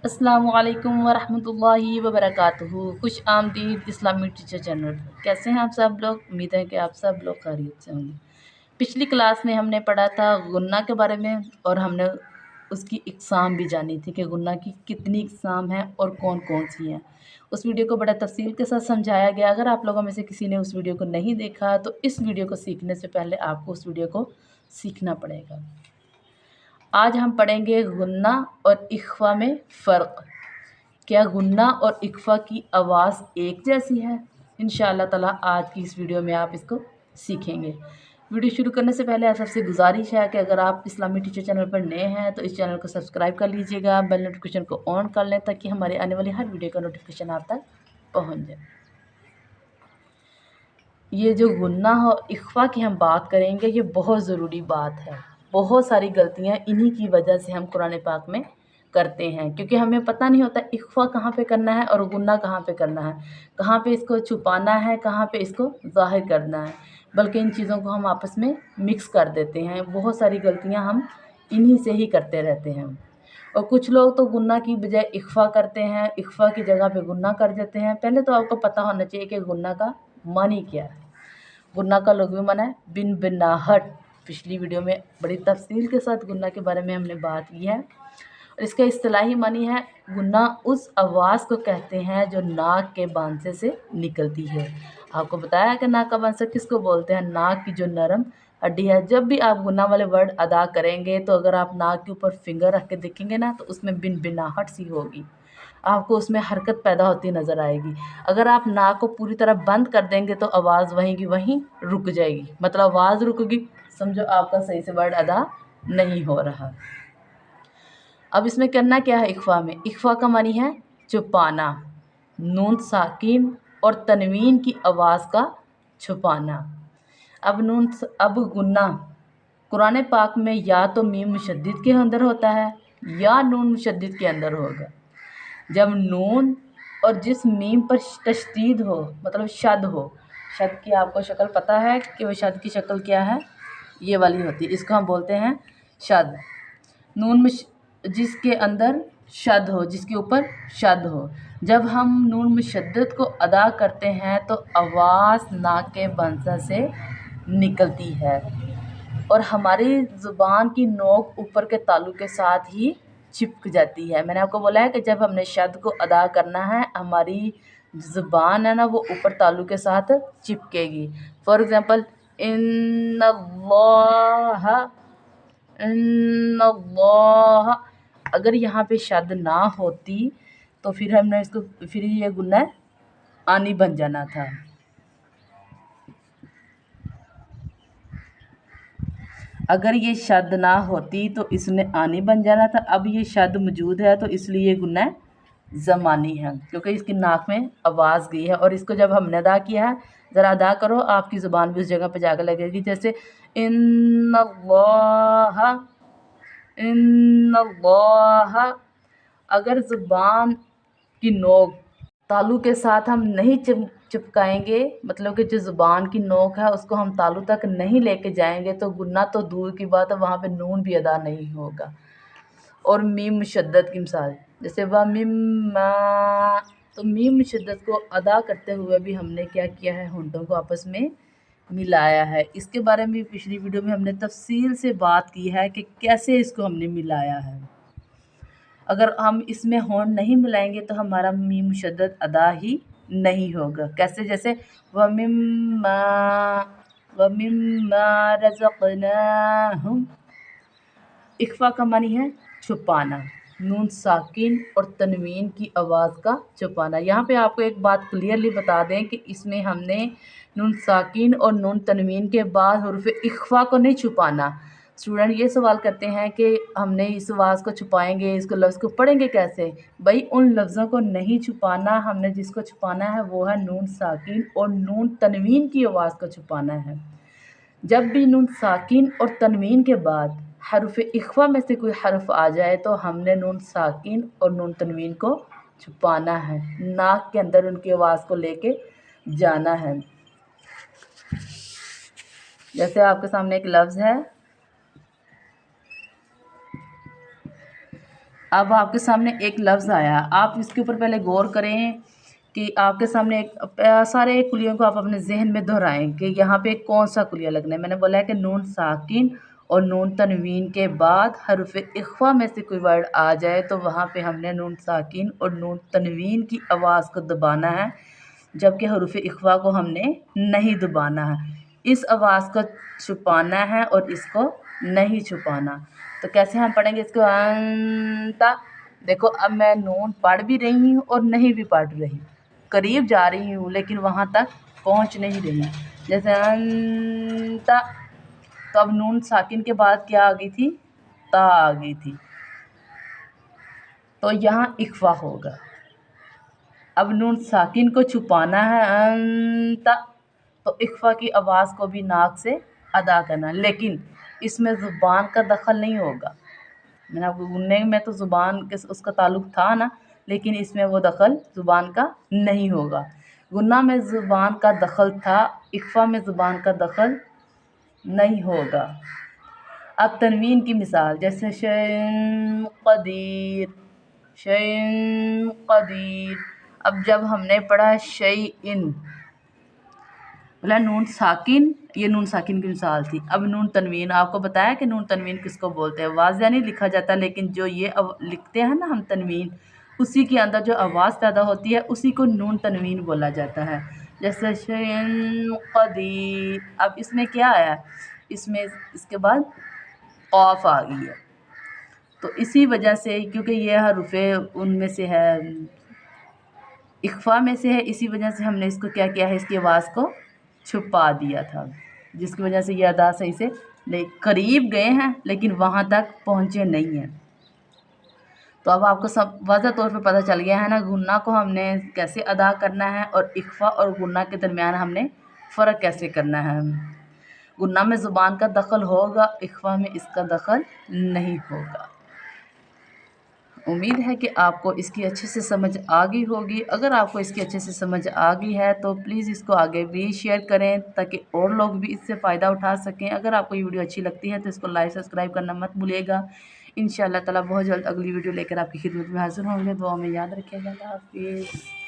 अस्सलामु अलैकुम वरहमतुल्लाहि वबरकातुहू। खुश आमदीद इस्लामी टीचर चैनल। कैसे हैं आप सब लोग? उम्मीद है कि आप सब लोग खैरियत से होंगे। पिछली क्लास में हमने पढ़ा था गुन्ना के बारे में और हमने उसकी इक़साम भी जानी थी कि गुन्ना की कितनी इक़साम है और कौन कौन सी हैं। उस वीडियो को बड़ा तफसील के साथ समझाया गया। अगर आप लोगों में से किसी ने उस वीडियो को नहीं देखा तो इस वीडियो को सीखने से पहले आपको उस वीडियो को सीखना पड़ेगा। आज हम पढ़ेंगे गुन्ना और इख्फा में फ़र्क। क्या गुन्ना और इख्फा की आवाज़ एक जैसी है? इंशाअल्लाह ताला आज की इस वीडियो में आप इसको सीखेंगे। वीडियो शुरू करने से पहले आप सबसे गुजारिश है कि अगर आप इस्लामी टीचर चैनल पर नए हैं तो इस चैनल को सब्सक्राइब कर लीजिएगा, बेल नोटिफिकेशन को ऑन कर लें ताकि हमारे आने वाली हर वीडियो का नोटिफिकेशन आप तक पहुँच जाए। ये जो गुन्ना और इख्फा की हम बात करेंगे, ये बहुत ज़रूरी बात है। बहुत सारी गलतियाँ इन्हीं की वजह से हम कुरान पाक में करते हैं, क्योंकि हमें पता नहीं होता इख्फा कहाँ पे करना है और गुन्ना कहाँ पे करना है, कहाँ पे इसको छुपाना है, कहाँ पे इसको ज़ाहिर करना है। बल्कि इन चीज़ों को हम आपस में मिक्स कर देते हैं। बहुत सारी गलतियाँ हम इन्हीं से ही करते रहते हैं। और कुछ लोग तो गुन्ना की बजाय इख्फा करते हैं, इख्फा की जगह पे गुन्ना कर देते हैं। पहले तो आपको पता होना चाहिए कि गुन्ना का मानी क्या है। गुन्ना का लुग़वी माना है बिन बिनाहट। पिछली वीडियो में बड़ी तफसील के साथ गुन्ना के बारे में हमने बात की है। और इसका इस्तिलाही मानी है, गुन्ना उस आवाज़ को कहते हैं जो नाक के बांसे से निकलती है। आपको बताया कि नाक का बांसा किसको बोलते हैं? नाक की जो नरम हड्डी है। जब भी आप गुन्ना वाले वर्ड अदा करेंगे तो अगर आप नाक के ऊपर फिंगर रख के देखेंगे ना तो उसमें बिन बिनाहट सी होगी, आपको उसमें हरकत पैदा होती नज़र आएगी। अगर आप नाक को पूरी तरह बंद कर देंगे तो आवाज़ वहीं की वहीं रुक जाएगी, मतलब आवाज़ रुकेगी, समझो आपका सही से वर्ड अदा नहीं हो रहा। अब इसमें करना क्या है? इख्फा में, इख्फा का मानी है छुपाना, नून साकिन और तनवीन की आवाज़ का छुपाना। अब गुन्ना कुरान पाक में या तो मीम मुशद्दिद के अंदर होता है या नून मुशद्दिद के अंदर होगा। जब नून और जिस मीम पर तशदीद हो, मतलब शद हो, शद की आपको शक्ल पता है कि वो शद की शक्ल क्या है? ये वाली होती है, इसको हम बोलते हैं शद। नून में जिसके अंदर शद हो, जिसके ऊपर शद हो, जब हम नून मुशद्दद को अदा करते हैं तो आवाज़ नाक के बंसा से निकलती है और हमारी ज़ुबान की नोक ऊपर के तालु के साथ ही चिपक जाती है। मैंने आपको बोला है कि जब हमने शद को अदा करना है, हमारी ज़ुबान है ना वो ऊपर तालु के साथ चिपकेगी। फॉर एग्ज़ाम्पल इन्नल्लाह, अगर यहाँ पे शद ना होती तो फिर ये गुन्ना आनी बन जाना था। अगर ये शद ना होती तो इसने आनी बन जाना था। अब ये शद मौजूद है तो इसलिए ये गुन्ना ज़मानी है, क्योंकि इसकी नाक में आवाज़ गई है। और इसको जब हमने अदा किया है, ज़रा अदा करो, आपकी ज़ुबान भी उस जगह पे जाकर लगेगी। जैसे इन्नल्लाह, इन्नल्लाह। अगर ज़ुबान की नोक तालू के साथ हम नहीं चिपकाएंगे, मतलब कि जो ज़ुबान की नोक है उसको हम तालू तक नहीं लेके जाएंगे तो गुन्ना तो दूर की बात है, वहाँ पे नून भी अदा नहीं होगा। और मीम मुशद्दद की मिसाल, जैसे व मिम्मा, तो मीम मुशद्दद को अदा करते हुए भी हमने क्या किया है? होंठों को आपस में मिलाया है। इसके बारे में पिछली वीडियो में हमने तफसील से बात की है कि कैसे इसको हमने मिलाया है। अगर हम इसमें होंठ नहीं मिलाएंगे तो हमारा मीम मुशद्दद अदा ही नहीं होगा। कैसे? जैसे वमिम्मा रज़क़नाहुम। इख्फा का मानी है छुपाना, नून साकिन और तनवीन की आवाज़ का छुपाना। यहाँ पे आपको एक बात क्लियरली बता दें कि इसमें हमने नून साकिन और नून तनवीन के बाद हुर्फ़ इख्फा को नहीं छुपाना। स्टूडेंट ये सवाल करते हैं कि हमने इस आवाज़ को छुपाएंगे, इसको लफ्ज़ को पढ़ेंगे कैसे? भाई उन लफ्ज़ों को नहीं छुपाना, हमने जिसको छुपाना है वो है नून साकिन और नून तनवीन की आवाज़ को छुपाना है। जब भी नून साकिन और तनवीन के बाद हर्फ़ इख्फा में से कोई हर्फ आ जाए तो हमने नून साकिन और नून तनवीन को छुपाना है, नाक के अंदर उनकी आवाज़ को लेके जाना है। जैसे आपके सामने एक लफ्ज़ है अब आपके सामने एक लफ्ज़ आया, आप इसके ऊपर पहले गौर करें कि आपके सामने सारे कुलियों को आप अपने जहन में दोहराएं कि यहाँ पे कौन सा कुलिया लगना है। मैंने बोला है कि नून साकिन और नून तनवीन के बाद हर्फ इख्फा में से कोई वर्ड आ जाए तो वहाँ पे हमने नून साकिन और नून तनवीन की आवाज़ को दबाना है, जबकि हरूफ इख्फा को हमने नहीं दबाना है। इस आवाज़ को छुपाना है और इसको नहीं छुपाना। तो कैसे हम पढ़ेंगे इसको? अंता। देखो अब मैं नून पढ़ भी रही हूँ और नहीं भी पढ़ रही, करीब जा रही हूँ लेकिन वहाँ तक पहुँच नहीं रही। जैसे अंता, तो अब नून साकिन के बाद क्या आ गई थी? ता आ गई थी, तो यहाँ इख्फा होगा। अब नून साकिन को छुपाना है अंता, तो इख्फा की आवाज़ को भी नाक से अदा करना, लेकिन इसमें ज़ुबान का दखल नहीं होगा। मैंने आपको गुन्ने में तो ज़ुबान के उसका ताल्लुक़ था ना, लेकिन इसमें वो दखल ज़ुबान का नहीं होगा। गुन्ना में ज़ुबान का दखल था, इख्फा में ज़ुबान का दखल नहीं होगा। अब तनवीन की मिसाल, जैसे शैन क़दीर, शैन क़दीर। अब जब हमने पढ़ा शैइन, बोला नून साकिन, ये नून साकिन की मिसाल थी। अब नून तनवीन, आपको बताया कि नून तनवीन किसको बोलते हैं। वाज़िया नहीं लिखा जाता, लेकिन जो ये अब लिखते हैं ना हम तनवीन, उसी के अंदर जो आवाज़ पैदा होती है उसी को नून तनवीन बोला जाता है। जैसे शैन क़दीर, अब इसमें क्या आया? इसमें इसके बाद क़ाफ़ आ गई है, तो इसी वजह से, क्योंकि ये हरूफ़े उनमें से है, इख्फा में से है, इसी वजह से हमने इसको क्या किया है, इसकी आवाज़ को छुपा दिया था, जिसकी वजह से ये अदा सही से नहीं, करीब गए हैं लेकिन वहाँ तक पहुँचे नहीं हैं। तो अब आपको सब वाज़ह तौर पे पता चल गया है ना, गुन्ना को हमने कैसे अदा करना है और इख्फा और गुन्ना के दरमियान हमने फ़र्क कैसे करना है। गुन्ना में ज़ुबान का दखल होगा, इख्फा में इसका दखल नहीं होगा। उम्मीद है कि आपको इसकी अच्छे से समझ आ गई होगी। अगर आपको इसकी अच्छे से समझ आ गई है तो प्लीज़ इसको आगे भी शेयर करें ताकि और लोग भी इससे फ़ायदा उठा सकें। अगर आपको ये वीडियो अच्छी लगती है तो इसको लाइक सब्सक्राइब करना मत भूलिएगा। इंशाअल्लाह ताला बहुत जल्द अगली वीडियो लेकर आपकी खिदमत में हाज़िर होंगे। दुआ में याद रखिएगा। अल्लाह हाफ़िज़।